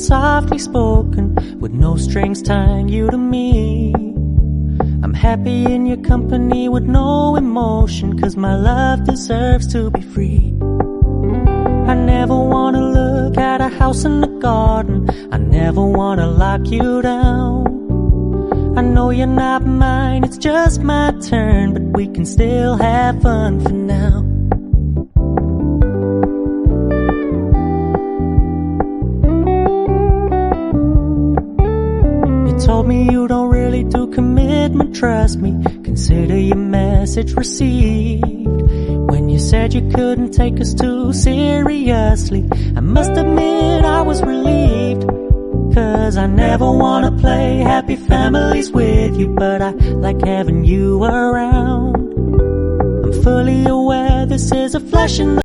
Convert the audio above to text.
softly spoken, with no strings tying you to me. I'm happy in your company with no emotion, 'cause my love deserves to be free. I never wanna look at a house in the garden, I never wanna lock you down. I know you're not mine, it's just my turn, but we can still have fun for now. You told me you don't really do commitment, trust me, consider your message received. When you said you couldn't take us too seriously, I must admit I was relieved, 'cause I never wanna play happy families with you, but I like having you around. I'm fully aware this is a flash in the